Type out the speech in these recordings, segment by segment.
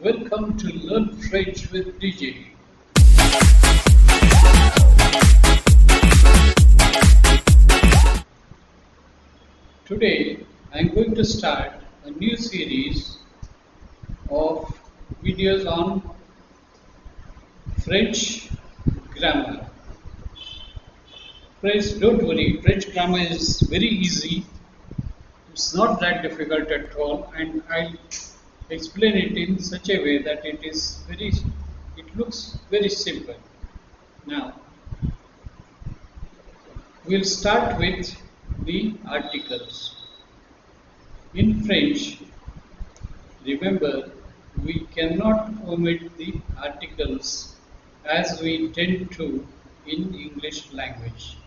Welcome to Learn French with DJ. Today I'm going to start a new series of videos on French grammar. Friends, don't worry, French grammar is very easy. It's not that difficult at all, and I'll explain it in such a way that it looks very simple. Now, we'll start with the articles. In French, remember, we cannot omit the articles as we tend to in English language.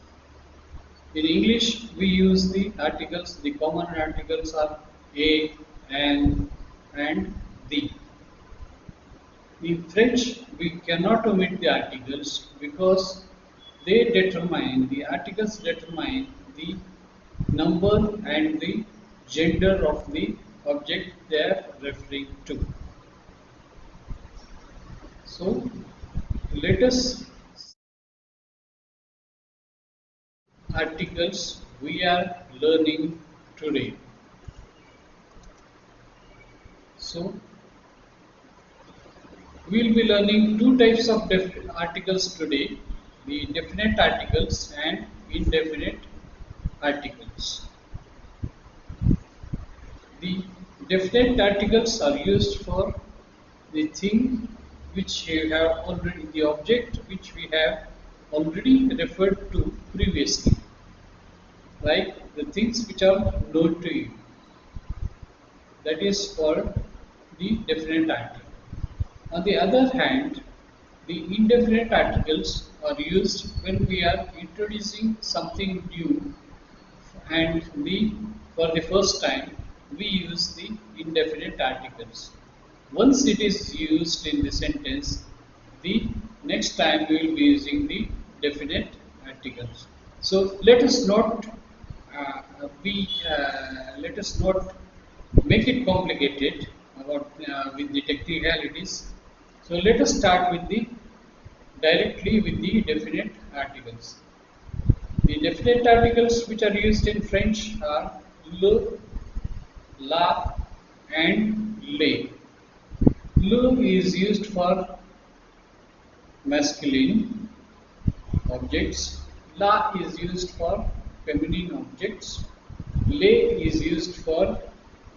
In English, we use the articles, the common articles are a, and the. In French, we cannot omit the articles because the articles determine the number and the gender of the object they are referring to. So, let us articles we are learning today. So, we will be learning two types of articles today, the definite articles and indefinite articles. The definite articles are used for the thing which we have already, the object which we have already referred to previously, like the things which are known to you. That is called the definite article. On the other hand, the indefinite articles are used when we are introducing something new and for the first time we use the indefinite articles. Once it is used in the sentence, the next time we will be using the definite articles. So let us not make it complicated about with the technicalities. So let us start with the directly with the definite articles. The definite articles which are used in French are le, la, and les. Le is used for masculine objects. La is used for feminine objects. Les is used for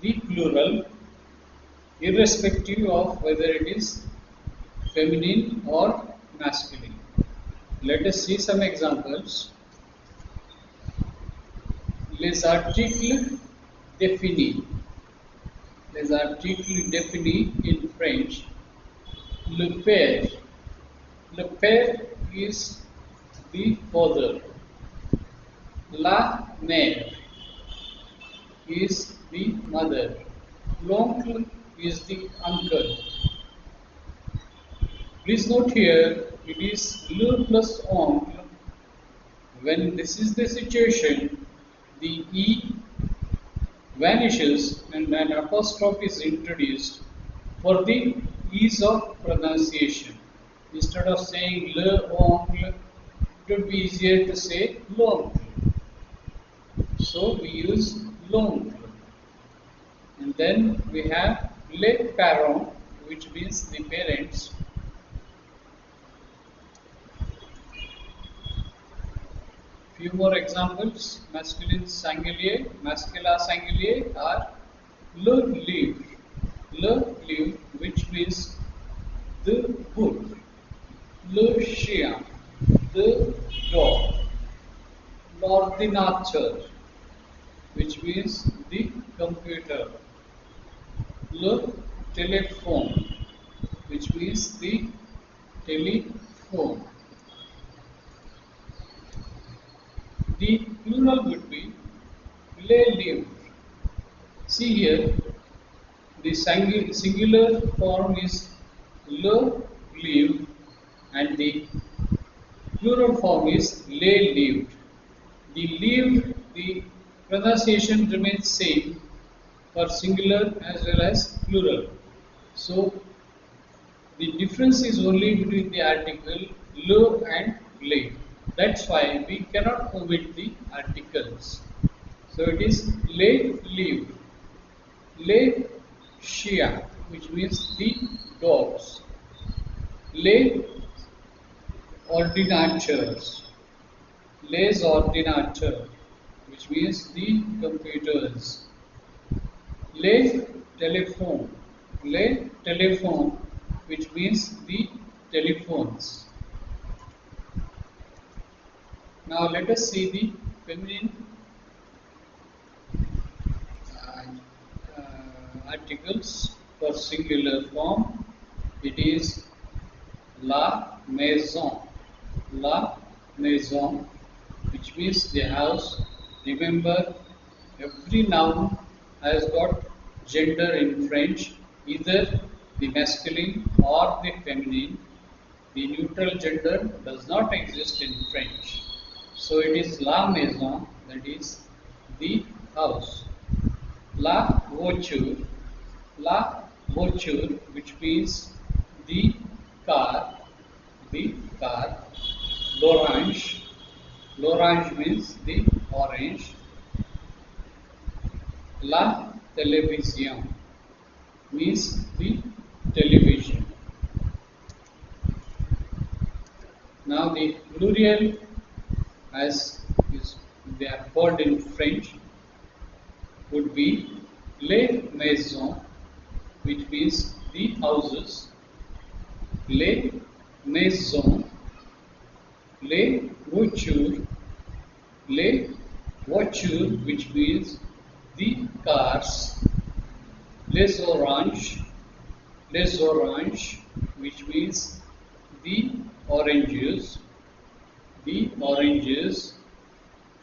the plural, irrespective of whether it is feminine or masculine. Let us see some examples. Les articles définis. Les articles définis in French. Le père. Le père is the father. La mère is the mother. L'oncle is the uncle. Please note here, it is le plus oncle. When this is the situation, the E vanishes and an apostrophe is introduced for the ease of pronunciation. Instead of saying le oncle, it would be easier to say l'oncle. So we use l'oncle. And then we have les parents, which means the parents. Few more examples. Masculine singulier, masculin singulier are le livre. Le livre, which means the book. Le chien, the dog. L'ordinateur, which means the computer. Le téléphone, which means the telephone. The plural would be les livres. See here, the singular form is le livre and the plural form is les livres. The pronunciation remains same for singular as well as plural. So The difference is only between the article le and le. That's why we cannot omit the articles. So it is le live, le shia, which means the dogs, le ordinateurs, les ordinateurs, which means the computers, le telephone, le telephone, which means the telephones. Now let us see the feminine uh, articles for singular form. It is la maison, la maison, which means the house. Remember, every noun has got gender in French, either the masculine or the feminine. The neutral gender does not exist in French. So it is la maison, that is the house. La la voiture, which means the car, the car. L'orange, l'orange means the orange. La télévision means the television. Now the plurial, as is they are called in French, would be les maisons, which means the houses, les maisons, les voitures, les voitures, which means the cars, les oranges, which means the oranges,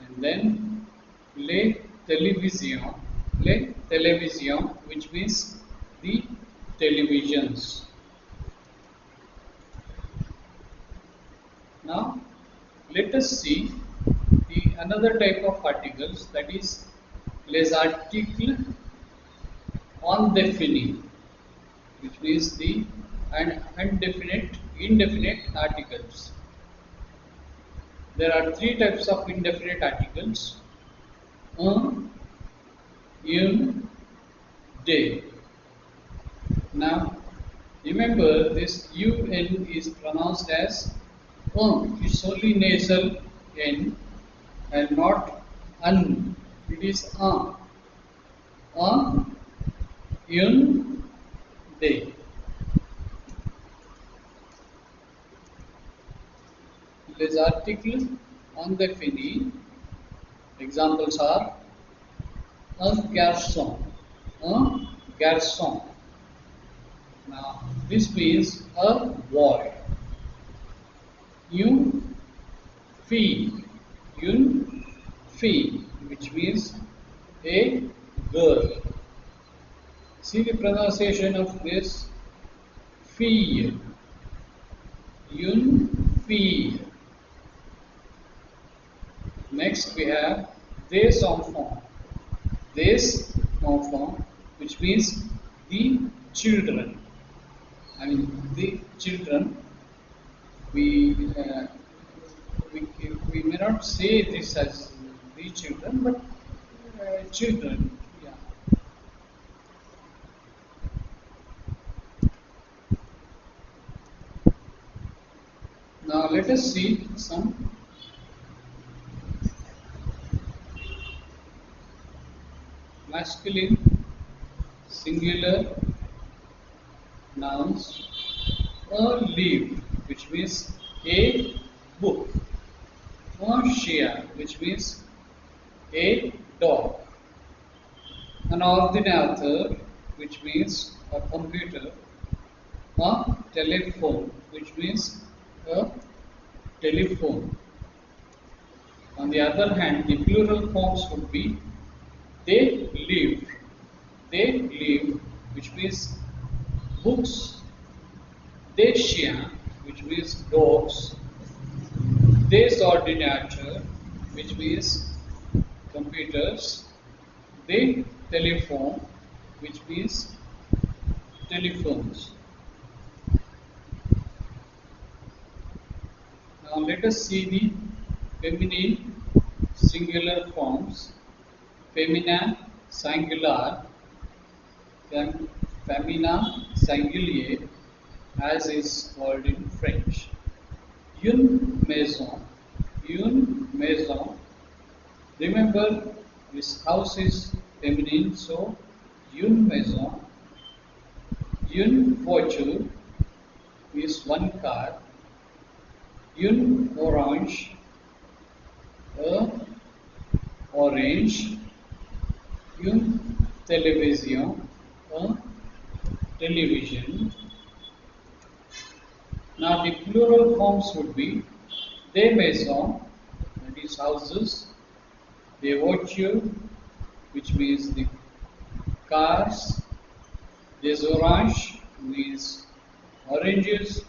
and then les télévisions, which means the televisions. Now, let us see the another type of articles, that is les articles indéfinis, which means the indefinite articles. There are three types of indefinite articles: un, une, de. Now, remember this un is pronounced as un. It's only nasal n and not un. It is un. Un, une, de. Les articles indéfinis. Examples are un garçon, un garçon. Now, this means a boy. Une fille, une fille, which means a girl. See the pronunciation of this fille, une fille. Next we have des enfants, which means the children. I mean the children. We may not say this as the children, but children. Yeah. Now let us see some masculine singular nouns. A leaf, which means a book. Un chien, which means a dog. An ordinateur, which means a computer. A telephone, which means a telephone. On the other hand, the plural forms would be they live, which means books, des chiens, which means dogs, des ordinateurs, which means computers, des téléphones, which means telephones. let us see the feminine singular forms. Femina singular, femina singulier, as is called in French. Une maison. Remember, this house is feminine, so une maison. Une voiture is one car. Une orange, a orange. Une télévision, a television. Now the plural forms would be des maisons, that is houses, des voitures, which means the cars, des oranges means oranges,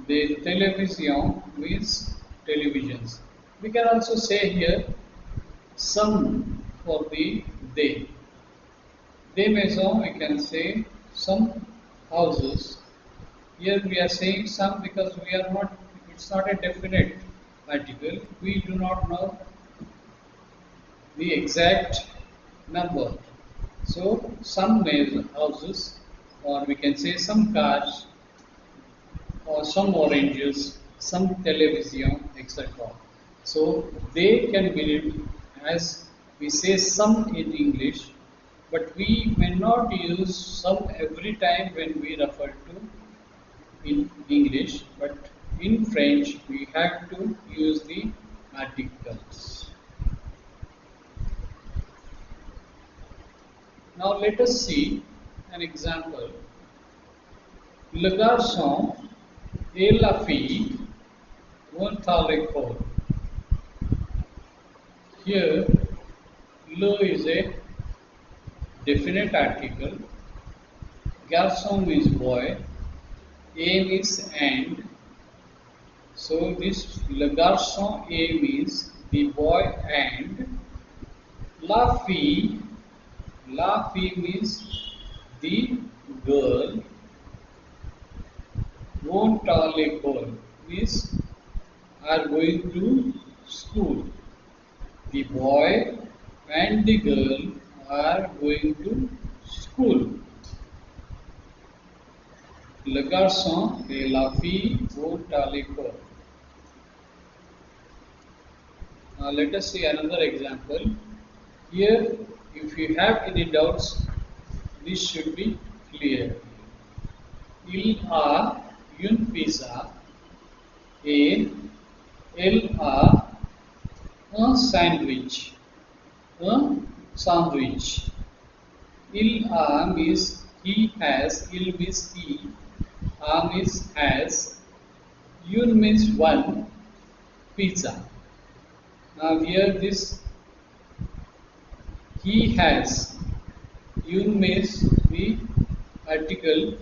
des télévisions means televisions. We can also say here some for the they. Des maisons, we can say some houses. Here we are saying some because we are not, it's not a definite article. We do not know the exact number. So some houses, or we can say some cars, or some oranges, some television, etc. So they can be as we say some in English, but we may not use some every time when we refer to in English, but in French we have to use the articles. Now let us see an example. Le garçon et la fille vont à l'école. Here, le is a definite article. Garçon is boy. A means and. So this le garçon A means the boy and. La fille means the girl. Won't à l'école means are going to school. The boy and the girl are going to school. Le garçon et la fille vont à l'école. Now let us see another example. Here, if you have any doubts, this should be clear. Il a une pizza et elle a un sandwich. Un sandwich. Il a means he has, il means he, a means has, un means one, pizza. Now here this he has, un means the article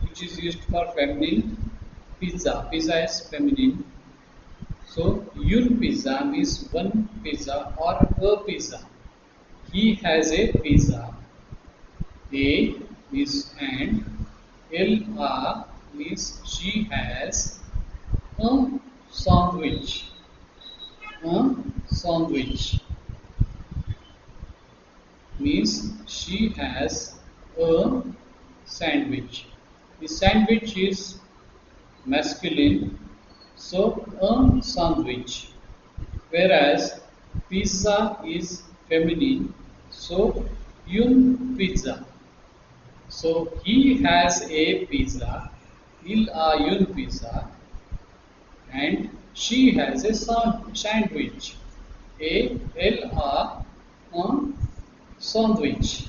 which is used for feminine, pizza. Pizza is feminine. So un pizza means one pizza or a pizza. He has a pizza. A means and. La means she has a sandwich. A sandwich means she has a sandwich. The sandwich is masculine, so a sandwich. Whereas pizza is feminine, so un pizza. So he has a pizza, il a une pizza, and she has a sandwich. Elle a un sandwich.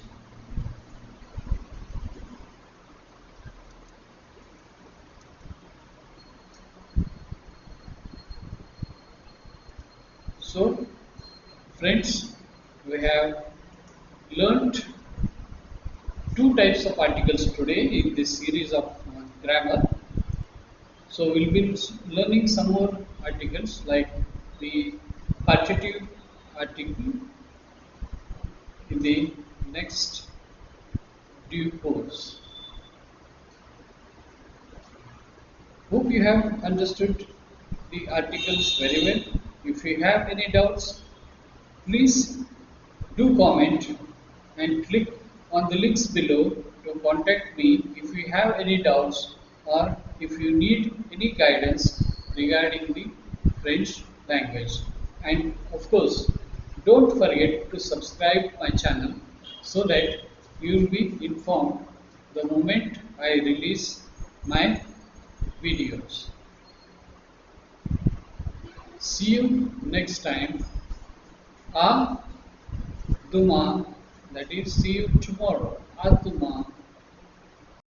So, friends, we have learnt two types of articles today in this series of grammar. So we'll be learning some more articles like the partitive article in the next due course. Hope you have understood the articles very well. If you have any doubts, please do comment and click on the links below to contact me if you have any doubts or if you need any guidance regarding the French language. And of course, don't forget to subscribe my channel so that you will be informed the moment I release my videos. See you next time. A Duma, that is, see you tomorrow. A Duma.